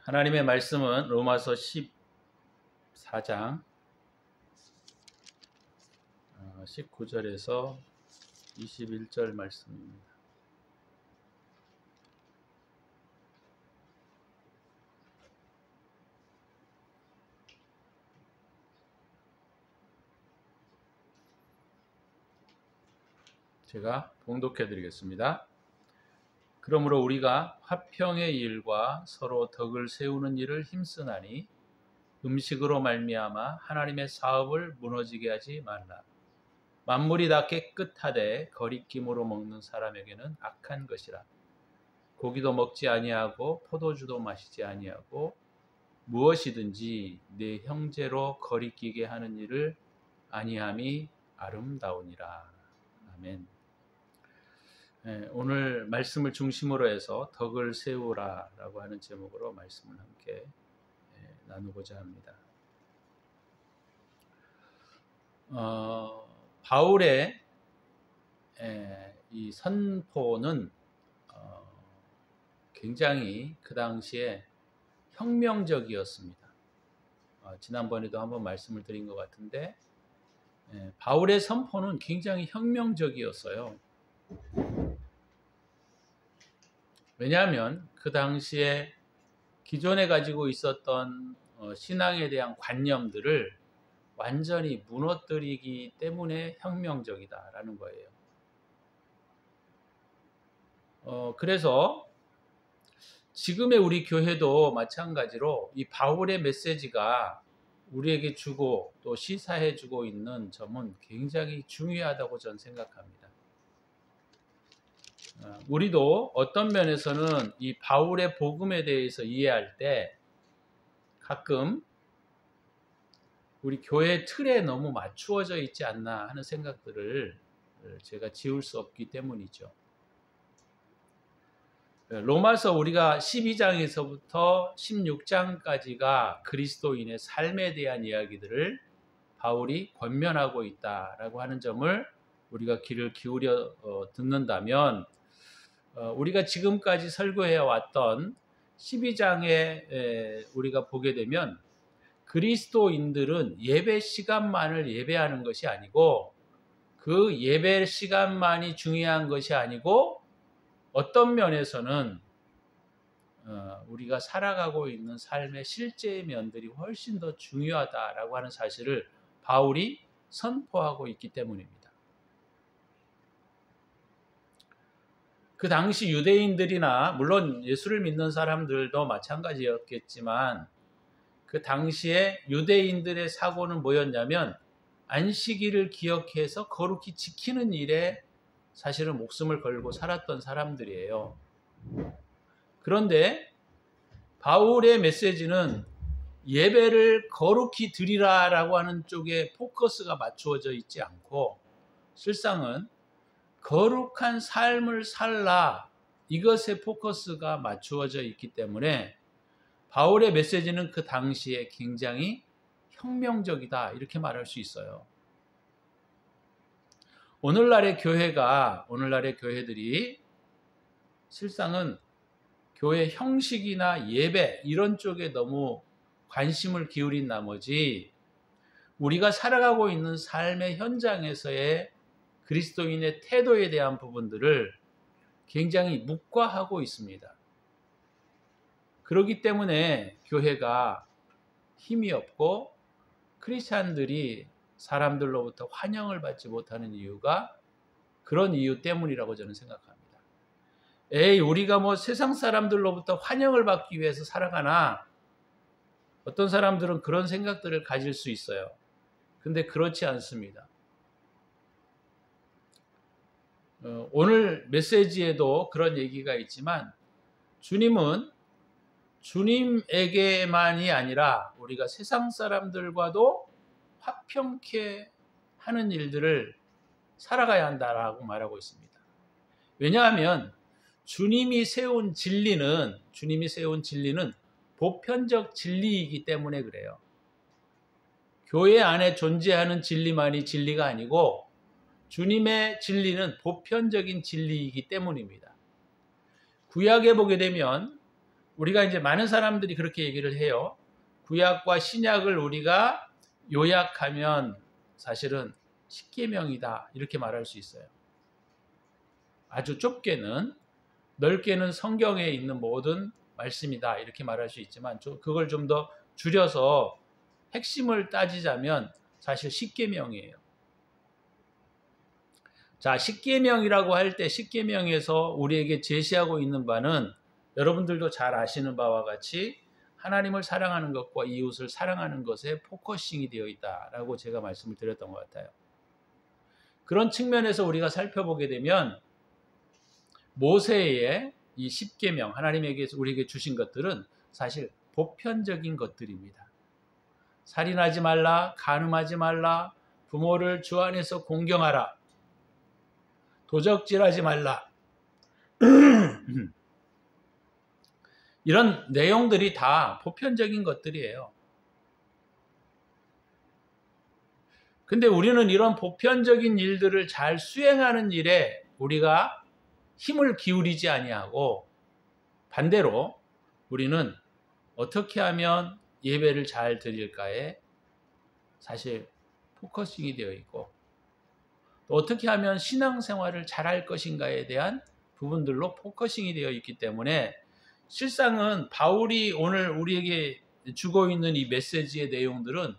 하나님의 말씀은 로마서 14장 19절에서 21절 말씀입니다. 제가 봉독해 드리겠습니다. 그러므로 우리가 화평의 일과 서로 덕을 세우는 일을 힘쓰나니 음식으로 말미암아 하나님의 사업을 무너지게 하지 말라. 만물이 다 깨끗하되 거리낌으로 먹는 사람에게는 악한 것이라. 고기도 먹지 아니하고 포도주도 마시지 아니하고 무엇이든지 내 형제로 거리끼게 하는 일을 아니함이 아름다우니라. 아멘. 오늘 말씀을 중심으로 해서 덕을 세우라 라고 하는 제목으로 말씀을 함께 나누고자 합니다. 바울의 이 선포는 굉장히 그 당시에 혁명적이었습니다. 지난번에도 한번 말씀을 드린 것 같은데 바울의 선포는 굉장히 혁명적이었어요. 왜냐하면 그 당시에 기존에 가지고 있었던 신앙에 대한 관념들을 완전히 무너뜨리기 때문에 혁명적이다라는 거예요. 그래서 지금의 우리 교회도 마찬가지로 이 바울의 메시지가 우리에게 주고 또 시사해 주고 있는 점은 굉장히 중요하다고 저는 생각합니다. 우리도 어떤 면에서는 이 바울의 복음에 대해서 이해할 때 가끔 우리 교회 틀에 너무 맞추어져 있지 않나 하는 생각들을 제가 지울 수 없기 때문이죠. 로마서 우리가 12장에서부터 16장까지가 그리스도인의 삶에 대한 이야기들을 바울이 권면하고 있다라고 하는 점을 우리가 귀를 기울여 듣는다면 우리가 지금까지 설교해 왔던 12장에 우리가 보게 되면 그리스도인들은 예배 시간만을 예배하는 것이 아니고 그 예배 시간만이 중요한 것이 아니고 어떤 면에서는 우리가 살아가고 있는 삶의 실제의 면들이 훨씬 더 중요하다라고 하는 사실을 바울이 선포하고 있기 때문입니다. 그 당시 유대인들이나 물론 예수를 믿는 사람들도 마찬가지였겠지만 그 당시에 유대인들의 사고는 뭐였냐면 안식일을 기억해서 거룩히 지키는 일에 사실은 목숨을 걸고 살았던 사람들이에요. 그런데 바울의 메시지는 예배를 거룩히 드리라라고 하는 쪽에 포커스가 맞추어져 있지 않고 실상은 거룩한 삶을 살라 이것에 포커스가 맞추어져 있기 때문에 바울의 메시지는 그 당시에 굉장히 혁명적이다 이렇게 말할 수 있어요. 오늘날의 교회들이 실상은 교회 형식이나 예배 이런 쪽에 너무 관심을 기울인 나머지 우리가 살아가고 있는 삶의 현장에서의 그리스도인의 태도에 대한 부분들을 굉장히 묵과하고 있습니다. 그렇기 때문에 교회가 힘이 없고 크리스찬들이 사람들로부터 환영을 받지 못하는 이유가 그런 이유 때문이라고 저는 생각합니다. 우리가 세상 사람들로부터 환영을 받기 위해서 살아가나? 어떤 사람들은 그런 생각들을 가질 수 있어요. 근데 그렇지 않습니다. 오늘 메시지에도 그런 얘기가 있지만 주님은 주님에게만이 아니라 우리가 세상 사람들과도 화평케 하는 일들을 살아가야 한다라고 말하고 있습니다. 왜냐하면 주님이 세운 진리는 보편적 진리이기 때문에 그래요. 교회 안에 존재하는 진리만이 진리가 아니고 주님의 진리는 보편적인 진리이기 때문입니다. 구약에 보게 되면 우리가 이제 많은 사람들이 그렇게 얘기를 해요. 구약과 신약을 우리가 요약하면 사실은 십계명이다 이렇게 말할 수 있어요. 아주 좁게는, 넓게는 성경에 있는 모든 말씀이다 이렇게 말할 수 있지만 그걸 좀 더 줄여서 핵심을 따지자면 사실 십계명이에요. 자, 십계명이라고 할 때 십계명에서 우리에게 제시하고 있는 바는 여러분들도 잘 아시는 바와 같이 하나님을 사랑하는 것과 이웃을 사랑하는 것에 포커싱이 되어 있다라고 제가 말씀을 드렸던 것 같아요. 그런 측면에서 우리가 살펴보게 되면 모세의 이 십계명, 하나님에게 우리에게 주신 것들은 사실 보편적인 것들입니다. 살인하지 말라, 간음하지 말라, 부모를 주 안에서 공경하라, 도적질하지 말라. 이런 내용들이 다 보편적인 것들이에요. 근데 우리는 이런 보편적인 일들을 잘 수행하는 일에 우리가 힘을 기울이지 아니하고 반대로 우리는 어떻게 하면 예배를 잘 드릴까에 사실 포커싱이 되어 있고 또 어떻게 하면 신앙생활을 잘할 것인가에 대한 부분들로 포커싱이 되어 있기 때문에 실상은 바울이 오늘 우리에게 주고 있는 이 메시지의 내용들은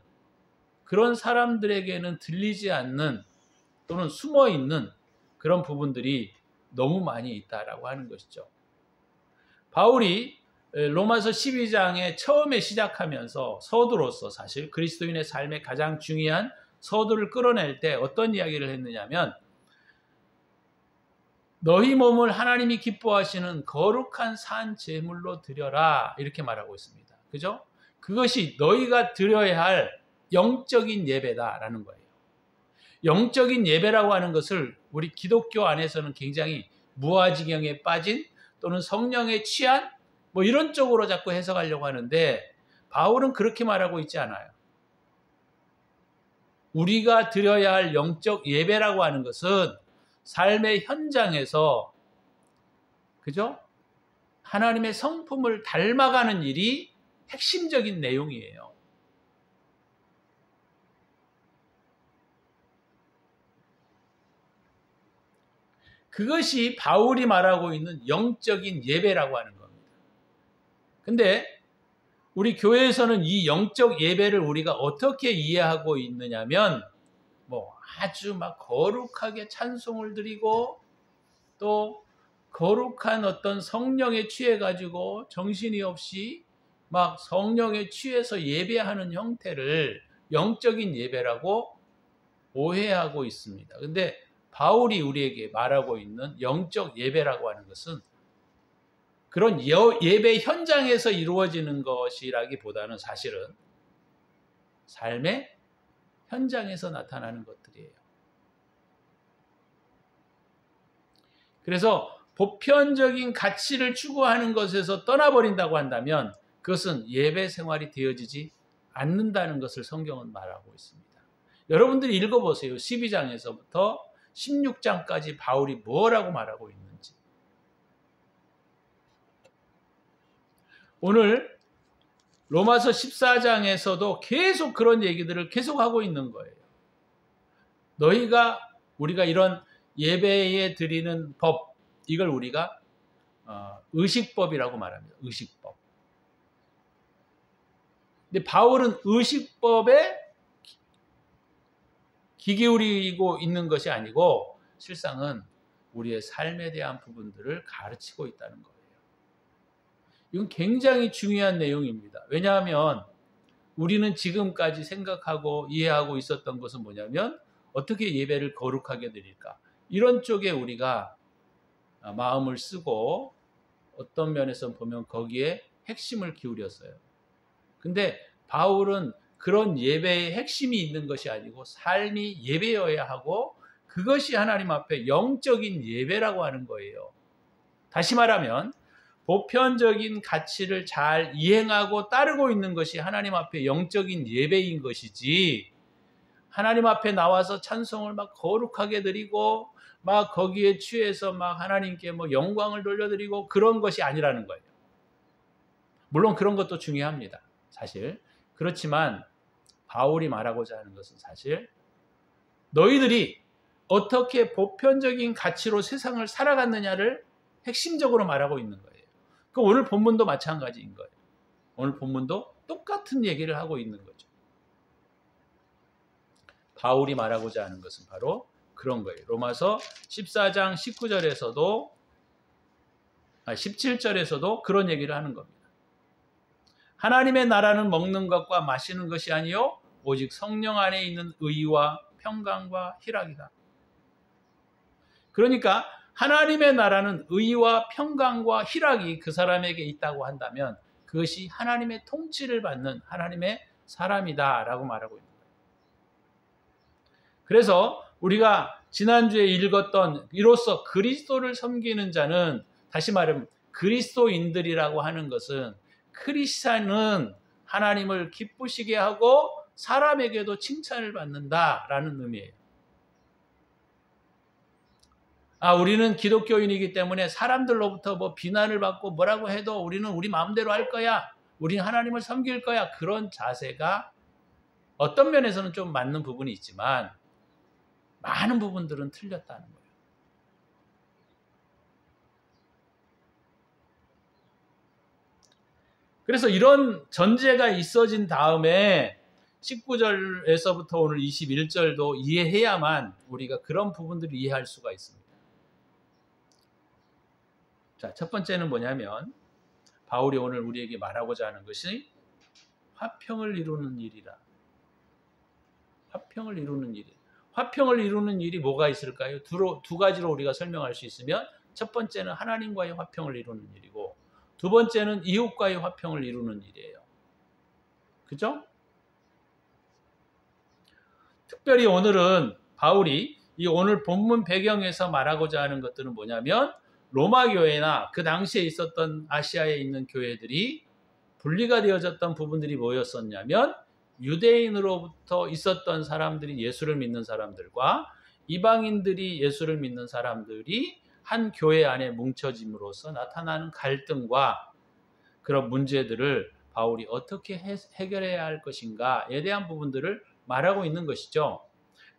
그런 사람들에게는 들리지 않는 또는 숨어 있는 그런 부분들이 너무 많이 있다라고 하는 것이죠. 바울이 로마서 12장에 처음에 시작하면서 서두로서 사실 그리스도인의 삶의 가장 중요한 서두를 끌어낼 때 어떤 이야기를 했느냐면 너희 몸을 하나님이 기뻐하시는 거룩한 산 제물로 드려라 이렇게 말하고 있습니다. 그죠? 그것이 너희가 드려야 할 영적인 예배다라는 거예요. 영적인 예배라고 하는 것을 우리 기독교 안에서는 굉장히 무아지경에 빠진 또는 성령에 취한 뭐 이런 쪽으로 자꾸 해석하려고 하는데 바울은 그렇게 말하고 있지 않아요. 우리가 드려야 할 영적 예배라고 하는 것은 삶의 현장에서 그죠? 하나님의 성품을 닮아가는 일이 핵심적인 내용이에요. 그것이 바울이 말하고 있는 영적인 예배라고 하는 겁니다. 근데 우리 교회에서는 이 영적 예배를 우리가 어떻게 이해하고 있느냐면 뭐 아주 막 거룩하게 찬송을 드리고 또 거룩한 어떤 성령에 취해 가지고 정신이 없이 막 성령에 취해서 예배하는 형태를 영적인 예배라고 오해하고 있습니다. 근데 바울이 우리에게 말하고 있는 영적 예배라고 하는 것은 그런 예배 현장에서 이루어지는 것이라기보다는 사실은 삶의 현장에서 나타나는 것들이에요. 그래서 보편적인 가치를 추구하는 것에서 떠나버린다고 한다면 그것은 예배 생활이 되어지지 않는다는 것을 성경은 말하고 있습니다. 여러분들이 읽어보세요. 12장에서부터 16장까지 바울이 뭐라고 말하고 있는지. 오늘 로마서 14장에서도 계속 그런 얘기들을 계속하고 있는 거예요. 우리가 이런 예배에 드리는 법, 이걸 우리가 의식법이라고 말합니다. 의식법. 근데 바울은 의식법에 귀 기울이고 있는 것이 아니고 실상은 우리의 삶에 대한 부분들을 가르치고 있다는 거예요. 이건 굉장히 중요한 내용입니다. 왜냐하면 우리는 지금까지 생각하고 이해하고 있었던 것은 뭐냐면 어떻게 예배를 거룩하게 드릴까? 이런 쪽에 우리가 마음을 쓰고 어떤 면에서 보면 거기에 핵심을 기울였어요. 근데 바울은 그런 예배의 핵심이 있는 것이 아니고 삶이 예배여야 하고 그것이 하나님 앞에 영적인 예배라고 하는 거예요. 다시 말하면 보편적인 가치를 잘 이행하고 따르고 있는 것이 하나님 앞에 영적인 예배인 것이지 하나님 앞에 나와서 찬송을 막 거룩하게 드리고 막 거기에 취해서 막 하나님께 뭐 영광을 돌려드리고 그런 것이 아니라는 거예요. 물론 그런 것도 중요합니다. 사실. 그렇지만 바울이 말하고자 하는 것은 사실 너희들이 어떻게 보편적인 가치로 세상을 살아갔느냐를 핵심적으로 말하고 있는 거예요. 그 오늘 본문도 마찬가지인 거예요. 오늘 본문도 똑같은 얘기를 하고 있는 거죠. 바울이 말하고자 하는 것은 바로 그런 거예요. 로마서 14장 19절에서도 17절에서도 그런 얘기를 하는 겁니다. 하나님의 나라는 먹는 것과 마시는 것이 아니요 오직 성령 안에 있는 의와 평강과 희락이다. 그러니까 하나님의 나라는 의와 평강과 희락이 그 사람에게 있다고 한다면 그것이 하나님의 통치를 받는 하나님의 사람이다라고 말하고 있는 거예요. 그래서 우리가 지난주에 읽었던 이로써 그리스도를 섬기는 자는 다시 말하면 그리스도인들이라고 하는 것은 크리스찬은 하나님을 기쁘시게 하고 사람에게도 칭찬을 받는다라는 의미예요. 우리는 기독교인이기 때문에 사람들로부터 뭐 비난을 받고 뭐라고 해도 우리는 우리 마음대로 할 거야. 우리는 하나님을 섬길 거야. 그런 자세가 어떤 면에서는 좀 맞는 부분이 있지만 많은 부분들은 틀렸다는 거예요. 그래서 이런 전제가 있어진 다음에 19절에서부터 오늘 21절도 이해해야만 우리가 그런 부분들을 이해할 수가 있습니다. 자, 첫 번째는 뭐냐면 바울이 오늘 우리에게 말하고자 하는 것이 화평을 이루는 일이라. 화평을 이루는 일이. 화평을 이루는 일이 뭐가 있을까요? 두 가지로 우리가 설명할 수 있으면 첫 번째는 하나님과의 화평을 이루는 일이고 두 번째는 이웃과의 화평을 이루는 일이에요. 그죠? 특별히 오늘은 바울이 이 오늘 본문 배경에서 말하고자 하는 것들은 뭐냐면 로마 교회나 그 당시에 있었던 아시아에 있는 교회들이 분리가 되어졌던 부분들이 뭐였었냐면 유대인으로부터 있었던 사람들이 예수를 믿는 사람들과 이방인들이 예수를 믿는 사람들이 한 교회 안에 뭉쳐짐으로써 나타나는 갈등과 그런 문제들을 바울이 어떻게 해결해야 할 것인가에 대한 부분들을 말하고 있는 것이죠.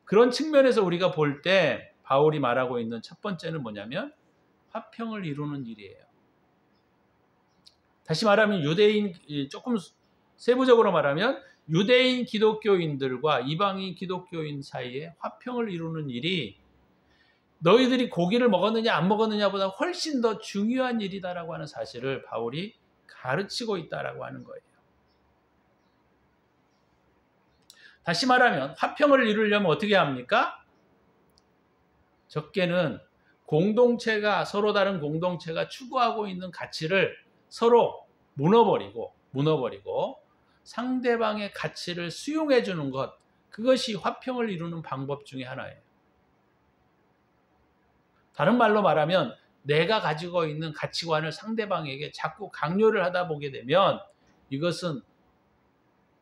그런 측면에서 우리가 볼 때 바울이 말하고 있는 첫 번째는 뭐냐면 화평을 이루는 일이에요. 다시 말하면 유대인, 조금 세부적으로 말하면 유대인 기독교인들과 이방인 기독교인 사이에 화평을 이루는 일이 너희들이 고기를 먹었느냐 안 먹었느냐보다 훨씬 더 중요한 일이다라고 하는 사실을 바울이 가르치고 있다라고 하는 거예요. 다시 말하면 화평을 이루려면 어떻게 합니까? 적게는 공동체가 서로 다른 공동체가 추구하고 있는 가치를 서로 무너버리고 상대방의 가치를 수용해 주는 것, 그것이 화평을 이루는 방법 중에 하나예요. 다른 말로 말하면 내가 가지고 있는 가치관을 상대방에게 자꾸 강요를 하다 보게 되면 이것은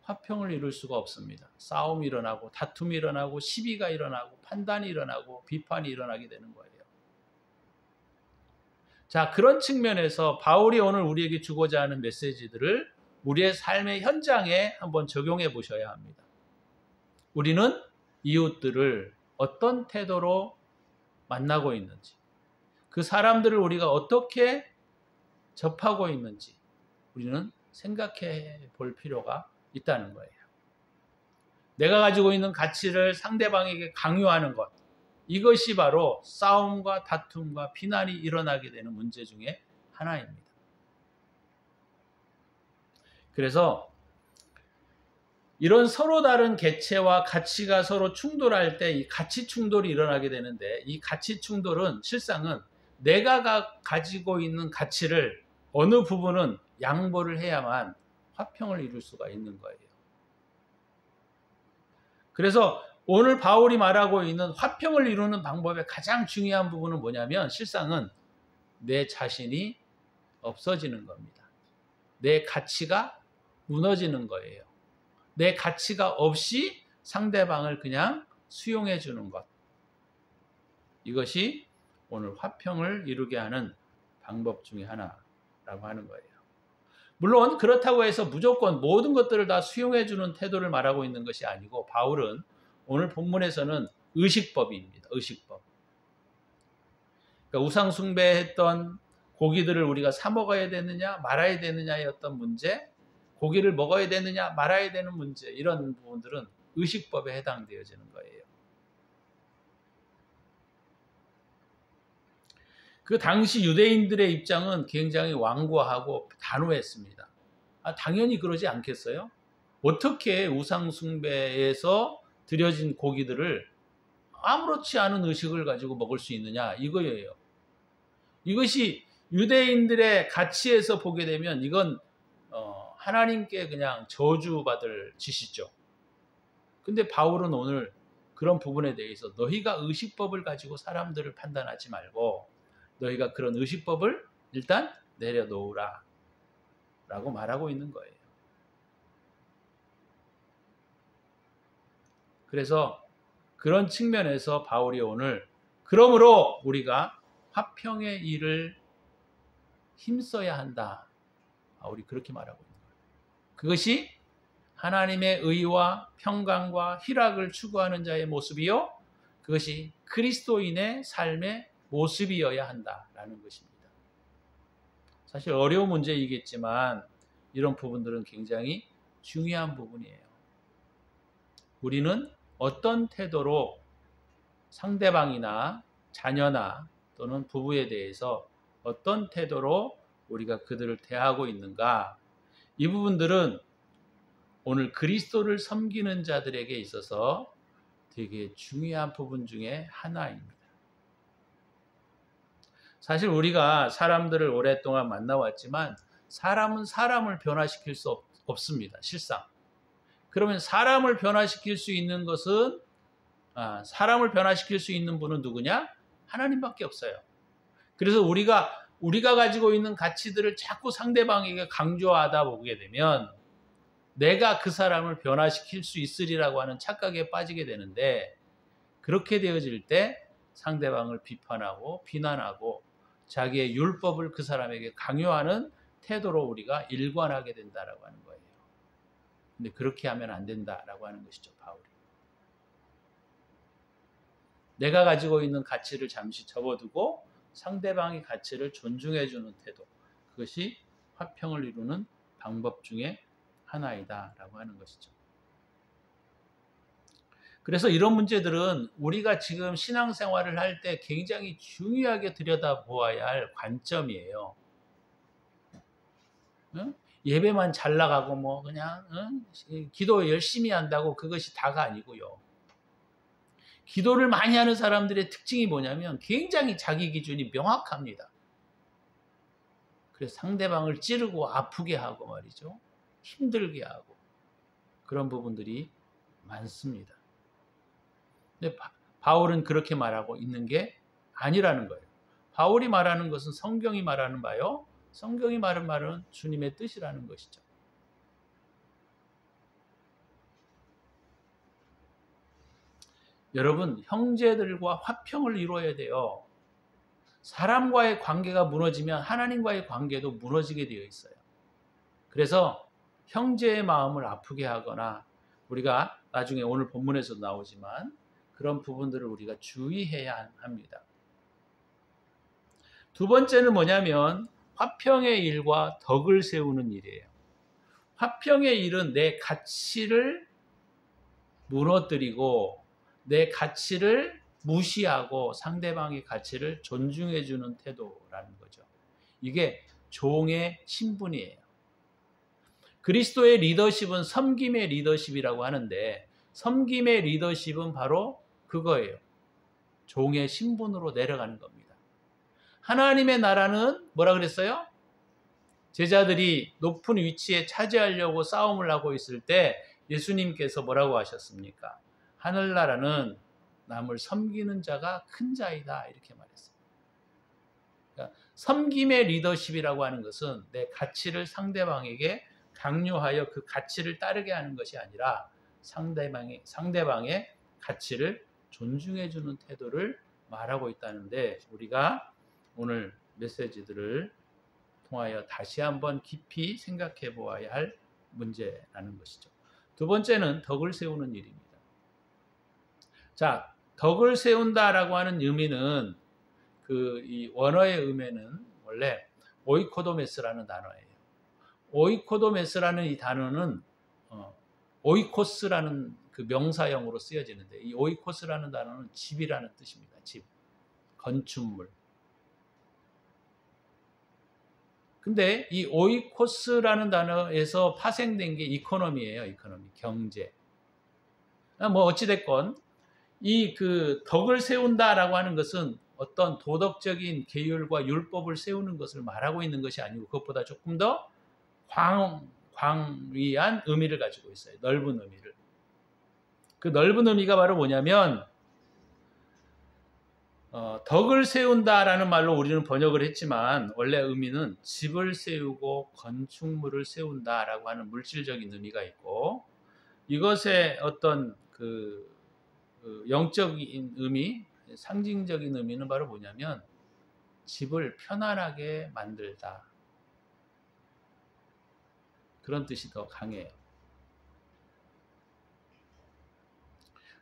화평을 이룰 수가 없습니다. 싸움이 일어나고 다툼이 일어나고 시비가 일어나고 판단이 일어나고 비판이 일어나게 되는 거예요. 자, 그런 측면에서 바울이 오늘 우리에게 주고자 하는 메시지들을 우리의 삶의 현장에 한번 적용해 보셔야 합니다. 우리는 이웃들을 어떤 태도로 만나고 있는지, 그 사람들을 우리가 어떻게 접하고 있는지 우리는 생각해 볼 필요가 있다는 거예요. 내가 가지고 있는 가치를 상대방에게 강요하는 것, 이것이 바로 싸움과 다툼과 비난이 일어나게 되는 문제 중에 하나입니다. 그래서 이런 서로 다른 개체와 가치가 서로 충돌할 때 이 가치 충돌이 일어나게 되는데 이 가치 충돌은 실상은 내가 가지고 있는 가치를 어느 부분은 양보를 해야만 화평을 이룰 수가 있는 거예요. 그래서 오늘 바울이 말하고 있는 화평을 이루는 방법의 가장 중요한 부분은 뭐냐면 실상은 내 자신이 없어지는 겁니다. 내 가치가 무너지는 거예요. 내 가치가 없이 상대방을 그냥 수용해 주는 것. 이것이 오늘 화평을 이루게 하는 방법 중에 하나라고 하는 거예요. 물론 그렇다고 해서 무조건 모든 것들을 다 수용해 주는 태도를 말하고 있는 것이 아니고, 바울은 오늘 본문에서는 의식법입니다. 의식법. 그러니까 우상 숭배했던 고기들을 우리가 사 먹어야 되느냐 말아야 되느냐의 어떤 문제, 고기를 먹어야 되느냐 말아야 되는 문제, 이런 부분들은 의식법에 해당되어지는 거예요. 그 당시 유대인들의 입장은 굉장히 완고하고 단호했습니다. 당연히 그러지 않겠어요? 어떻게 우상 숭배에서 드려진 고기들을 아무렇지 않은 의식을 가지고 먹을 수 있느냐, 이거예요. 이것이 유대인들의 가치에서 보게 되면 이건 하나님께 그냥 저주받을 짓이죠. 근데 바울은 오늘 그런 부분에 대해서 너희가 의식법을 가지고 사람들을 판단하지 말고 너희가 그런 의식법을 일단 내려놓으라 라고 말하고 있는 거예요. 그래서 그런 측면에서 바울이 오늘 그러므로 우리가 화평의 일을 힘써야 한다, 바울이 그렇게 말하고 있는 거예요. 그것이 하나님의 의와 평강과 희락을 추구하는 자의 모습이요, 그것이 그리스도인의 삶의 모습이어야 한다라는 것입니다. 사실 어려운 문제이겠지만 이런 부분들은 굉장히 중요한 부분이에요. 우리는 어떤 태도로 상대방이나 자녀나 또는 부부에 대해서 어떤 태도로 우리가 그들을 대하고 있는가, 이 부분들은 오늘 그리스도를 섬기는 자들에게 있어서 되게 중요한 부분 중에 하나입니다. 사실 우리가 사람들을 오랫동안 만나왔지만 사람은 사람을 변화시킬 수 없습니다. 실상. 그러면 사람을 변화시킬 수 있는 것은, 사람을 변화시킬 수 있는 분은 누구냐? 하나님밖에 없어요. 그래서 우리가 가지고 있는 가치들을 자꾸 상대방에게 강조하다 보게 되면 내가 그 사람을 변화시킬 수 있으리라고 하는 착각에 빠지게 되는데, 그렇게 되어질 때 상대방을 비판하고 비난하고 자기의 율법을 그 사람에게 강요하는 태도로 우리가 일관하게 된다라고 하는 거예요. 근데 그렇게 하면 안 된다라고 하는 것이죠, 바울이. 내가 가지고 있는 가치를 잠시 접어두고 상대방의 가치를 존중해주는 태도, 그것이 화평을 이루는 방법 중에 하나이다라고 하는 것이죠. 그래서 이런 문제들은 우리가 지금 신앙생활을 할 때 굉장히 중요하게 들여다보아야 할 관점이에요. 응? 예배만 잘 나가고 뭐 그냥 기도 열심히 한다고 그것이 다가 아니고요. 기도를 많이 하는 사람들의 특징이 뭐냐면 굉장히 자기 기준이 명확합니다. 그래서 상대방을 찌르고 아프게 하고 말이죠. 힘들게 하고 그런 부분들이 많습니다. 근데 바울은 그렇게 말하고 있는 게 아니라는 거예요. 바울이 말하는 것은 성경이 말하는 바요, 성경이 말하는 말은 주님의 뜻이라는 것이죠. 여러분, 형제들과 화평을 이루어야 돼요. 사람과의 관계가 무너지면 하나님과의 관계도 무너지게 되어 있어요. 그래서 형제의 마음을 아프게 하거나, 우리가 나중에 오늘 본문에서 나오지만 그런 부분들을 우리가 주의해야 합니다. 두 번째는 뭐냐면 화평의 일과 덕을 세우는 일이에요. 화평의 일은 내 가치를 무너뜨리고 내 가치를 무시하고 상대방의 가치를 존중해 주는 태도라는 거죠. 이게 종의 신분이에요. 그리스도의 리더십은 섬김의 리더십이라고 하는데, 섬김의 리더십은 바로 그거예요. 종의 신분으로 내려가는 겁니다. 하나님의 나라는 뭐라 그랬어요? 제자들이 높은 위치에 차지하려고 싸움을 하고 있을 때 예수님께서 뭐라고 하셨습니까? 하늘나라는 남을 섬기는 자가 큰 자이다, 이렇게 말했어요. 그러니까 섬김의 리더십이라고 하는 것은 내 가치를 상대방에게 강요하여 그 가치를 따르게 하는 것이 아니라 상대방의 가치를 존중해 주는 태도를 말하고 있다는데, 우리가 오늘 메시지들을 통하여 다시 한번 깊이 생각해 보아야 할 문제라는 것이죠. 두 번째는 덕을 세우는 일입니다. 자, 덕을 세운다라고 하는 의미는 이 원어의 의미는 원래 오이코도메스라는 단어예요. 오이코도메스라는 이 단어는 오이코스라는 그 명사형으로 쓰여지는데, 이 오이코스라는 단어는 집이라는 뜻입니다. 집, 건축물. 근데 이 오이코스라는 단어에서 파생된 게 이코노미예요. 이코노미, 경제. 뭐 어찌됐건 이 덕을 세운다라고 하는 것은 어떤 도덕적인 계율과 율법을 세우는 것을 말하고 있는 것이 아니고, 그것보다 조금 더 광위한 의미를 가지고 있어요. 넓은 의미를. 그 넓은 의미가 바로 뭐냐면, 덕을 세운다라는 말로 우리는 번역을 했지만, 원래 의미는 집을 세우고 건축물을 세운다라고 하는 물질적인 의미가 있고, 이것의 어떤 영적인 의미, 상징적인 의미는 바로 뭐냐면, 집을 편안하게 만들다. 그런 뜻이 더 강해요.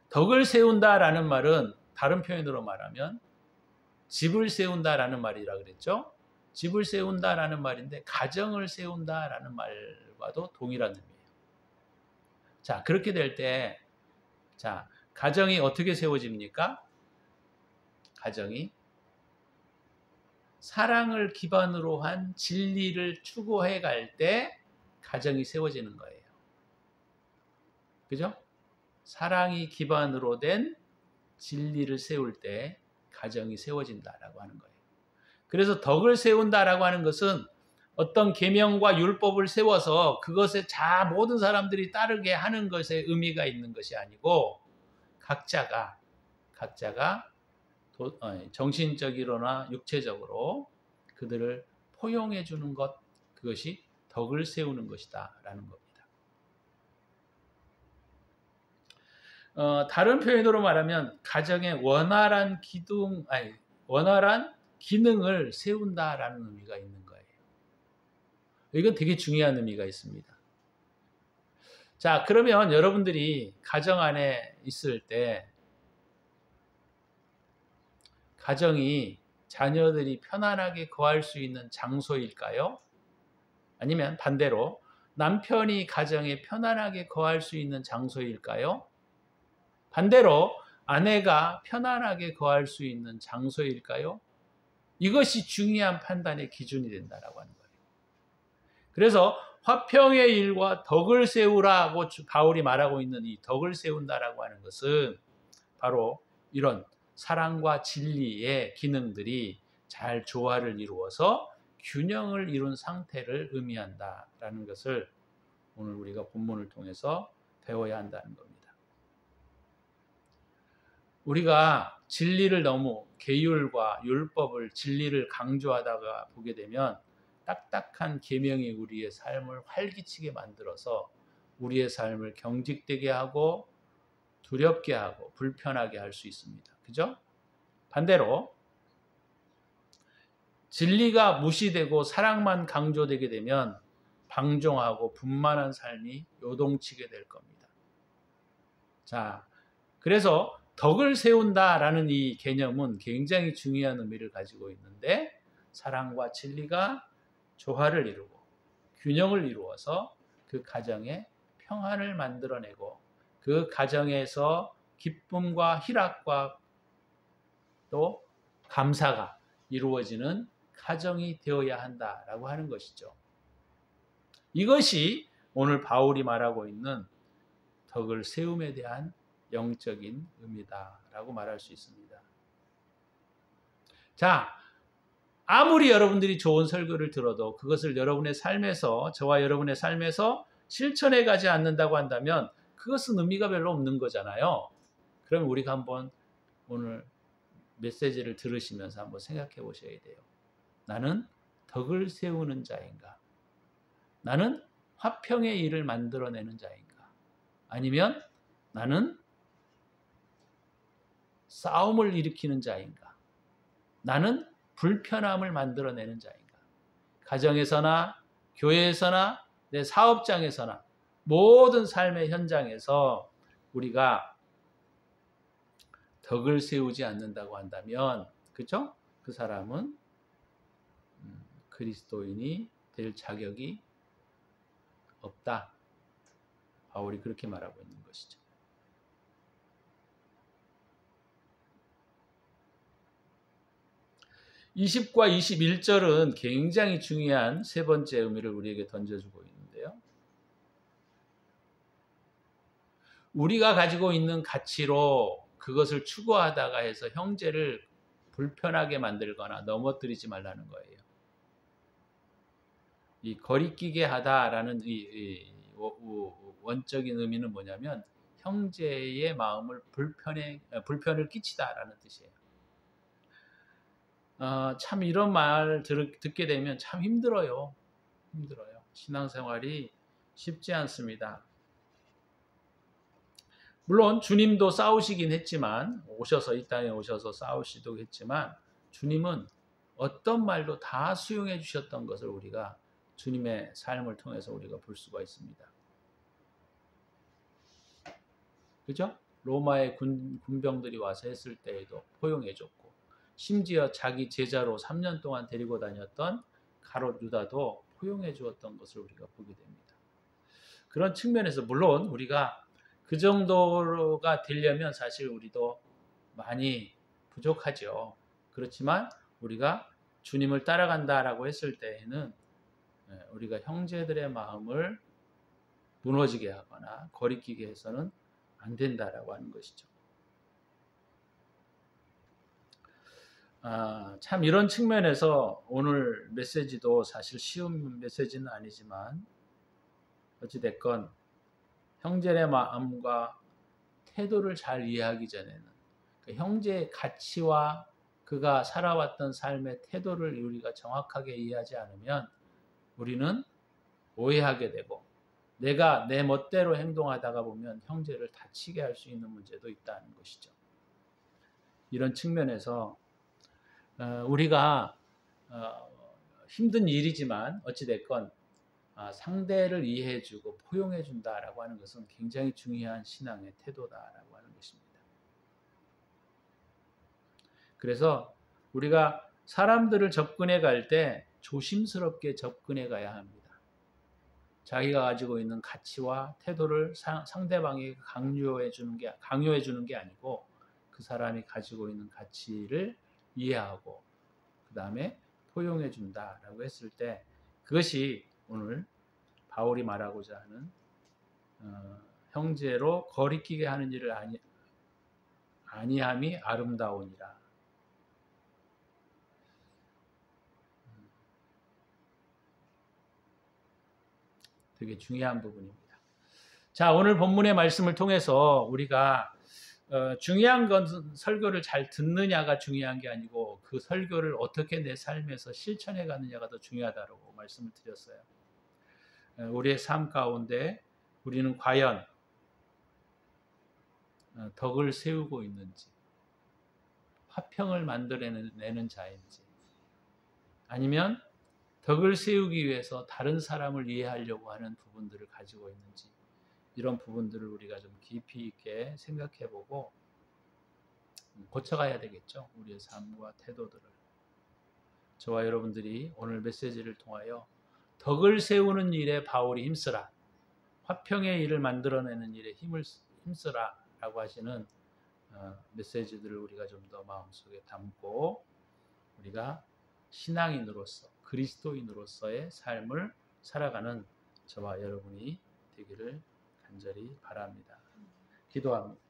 덕을 세운다라는 말은 다른 표현으로 말하면 집을 세운다라는 말이라 그랬죠. 집을 세운다라는 말인데 가정을 세운다라는 말과도 동일한 의미예요. 자, 그렇게 될 때, 자, 가정이 어떻게 세워집니까? 가정이 사랑을 기반으로 한 진리를 추구해 갈 때 가정이 세워지는 거예요. 그죠? 사랑이 기반으로 된 진리를 세울 때 가정이 세워진다라고 하는 거예요. 그래서 덕을 세운다라고 하는 것은 어떤 계명과 율법을 세워서 그것에 모든 사람들이 따르게 하는 것에 의미가 있는 것이 아니고, 각자가 정신적이거나 육체적으로 그들을 포용해 주는 것, 그것이 덕을 세우는 것이다 라는 겁니다. 다른 표현으로 말하면 가정의 원활한 기능을 세운다라는 의미가 있는 거예요. 이건 되게 중요한 의미가 있습니다. 자, 그러면 여러분들이 가정 안에 있을 때 가정이 자녀들이 편안하게 거할 수 있는 장소일까요? 아니면 반대로 남편이 가정에 편안하게 거할 수 있는 장소일까요? 반대로 아내가 편안하게 거할 수 있는 장소일까요? 이것이 중요한 판단의 기준이 된다라고 하는 거예요. 그래서 화평의 일과 덕을 세우라고 바울이 말하고 있는 이 덕을 세운다라고 하는 것은 바로 이런 사랑과 진리의 기능들이 잘 조화를 이루어서 균형을 이룬 상태를 의미한다라는 것을 오늘 우리가 본문을 통해서 배워야 한다는 겁니다. 우리가 진리를 너무 계율과 율법을 진리를 강조하다가 보게 되면 딱딱한 계명이 우리의 삶을 활기치게 만들어서 우리의 삶을 경직되게 하고 두렵게 하고 불편하게 할 수 있습니다. 그죠? 반대로 진리가 무시되고 사랑만 강조되게 되면 방종하고 분만한 삶이 요동치게 될 겁니다. 자, 그래서 덕을 세운다라는 이 개념은 굉장히 중요한 의미를 가지고 있는데, 사랑과 진리가 조화를 이루고 균형을 이루어서 그 가정에 평안을 만들어내고 그 가정에서 기쁨과 희락과 또 감사가 이루어지는 가정이 되어야 한다라고 하는 것이죠. 이것이 오늘 바울이 말하고 있는 덕을 세움에 대한 영적인 의미다라고 말할 수 있습니다. 자, 아무리 여러분들이 좋은 설교를 들어도 그것을 여러분의 삶에서, 저와 여러분의 삶에서 실천해 가지 않는다고 한다면 그것은 의미가 별로 없는 거잖아요. 그럼 우리가 한번 오늘 메시지를 들으시면서 한번 생각해 보셔야 돼요. 나는 덕을 세우는 자인가? 나는 화평의 일을 만들어내는 자인가? 아니면 나는 싸움을 일으키는 자인가? 나는 불편함을 만들어내는 자인가? 가정에서나 교회에서나 내 사업장에서나 모든 삶의 현장에서 우리가 덕을 세우지 않는다고 한다면, 그죠? 그 사람은 그리스도인이 될 자격이 없다. 바울이 그렇게 말하고 있는 것이죠. (20과 21절은) 굉장히 중요한 세 번째 의미를 우리에게 던져주고 있는데요. 우리가 가지고 있는 가치로 그것을 추구하다가 해서 형제를 불편하게 만들거나 넘어뜨리지 말라는 거예요. 이 거리끼게 하다라는 이 원적인 의미는 뭐냐면 형제의 마음을 불편을 끼치다라는 뜻이에요. 참 이런 말 듣게 되면 참 힘들어요. 신앙생활이 쉽지 않습니다. 물론 주님도 싸우시긴 했지만, 이 땅에 오셔서 싸우시기도 했지만, 주님은 어떤 말도 다 수용해 주셨던 것을 우리가 주님의 삶을 통해서 우리가 볼 수가 있습니다. 그죠? 로마의 군병들이 와서 했을 때에도 포용해 줬고, 심지어 자기 제자로 3년 동안 데리고 다녔던 가롯 유다도 포용해 주었던 것을 우리가 보게 됩니다. 그런 측면에서 물론 우리가 그 정도가 되려면 사실 우리도 많이 부족하죠. 그렇지만 우리가 주님을 따라간다라고 했을 때에는 우리가 형제들의 마음을 무너지게 하거나 거리끼게 해서는 안 된다라고 하는 것이죠. 참 이런 측면에서 오늘 메시지도 사실 쉬운 메시지는 아니지만 어찌됐건 형제의 마음과 태도를 잘 이해하기 전에는 그 형제의 가치와 그가 살아왔던 삶의 태도를 우리가 정확하게 이해하지 않으면 우리는 오해하게 되고 내가 내 멋대로 행동하다가 보면 형제를 다치게 할 수 있는 문제도 있다는 것이죠. 이런 측면에서 우리가 힘든 일이지만 어찌됐건 상대를 이해해주고 포용해준다라고 하는 것은 굉장히 중요한 신앙의 태도다라고 하는 것입니다. 그래서 우리가 사람들을 접근해 갈 때 조심스럽게 접근해 가야 합니다. 자기가 가지고 있는 가치와 태도를 상대방에게 강요해 주는 게 아니고 그 사람이 가지고 있는 가치를 이해하고 그 다음에 포용해 준다라고 했을 때 그것이 오늘 바울이 말하고자 하는 형제로 거리끼게 하는 일을 아니함이 아름다우니라. 되게 중요한 부분입니다. 자, 오늘 본문의 말씀을 통해서 우리가 중요한 건 설교를 잘 듣느냐가 중요한 게 아니고 그 설교를 어떻게 내 삶에서 실천해 가느냐가 더 중요하다고 말씀을 드렸어요. 우리의 삶 가운데 우리는 과연 덕을 세우고 있는지, 화평을 만들어내는 자인지, 아니면 덕을 세우기 위해서 다른 사람을 이해하려고 하는 부분들을 가지고 있는지, 이런 부분들을 우리가 좀 깊이 있게 생각해보고 고쳐가야 되겠죠. 우리의 삶과 태도들을. 저와 여러분들이 오늘 메시지를 통하여 덕을 세우는 일에 바울이 힘쓰라, 화평의 일을 만들어내는 일에 힘쓰라 라고 하시는 메시지들을 우리가 좀 더 마음속에 담고 우리가 신앙인으로서 그리스도인으로서의 삶을 살아가는 저와 여러분이 되기를 간절히 바랍니다. 기도합니다.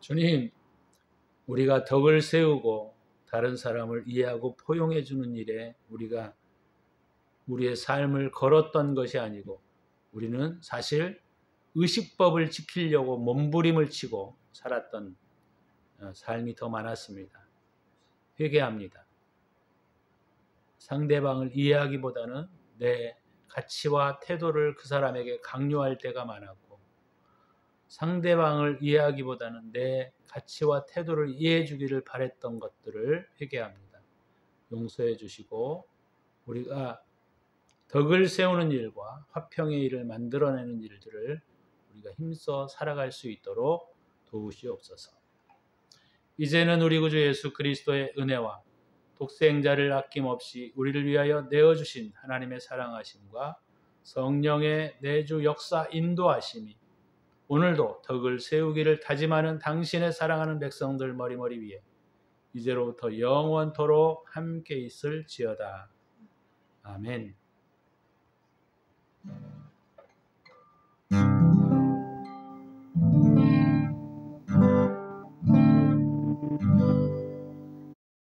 주님, 우리가 덕을 세우고 다른 사람을 이해하고 포용해 주는 일에 우리가 우리의 삶을 걸었던 것이 아니고 우리는 사실 의식법을 지키려고 몸부림을 치고 살았던 삶이 더 많았습니다. 회개합니다. 상대방을 이해하기보다는 내 가치와 태도를 그 사람에게 강요할 때가 많았고, 상대방을 이해하기보다는 내 가치와 태도를 이해해 주기를 바랬던 것들을 회개합니다. 용서해 주시고 우리가 덕을 세우는 일과 화평의 일을 만들어내는 일들을 우리가 힘써 살아갈 수 있도록 도우시옵소서. 이제는 우리 구주 예수 그리스도의 은혜와 독생자를 아낌없이 우리를 위하여 내어주신 하나님의 사랑하심과 성령의 내주 역사 인도하심이 오늘도 덕을 세우기를 다짐하는 당신의 사랑하는 백성들 머리머리 위에 이제로부터 영원토록 함께 있을지어다. 아멘.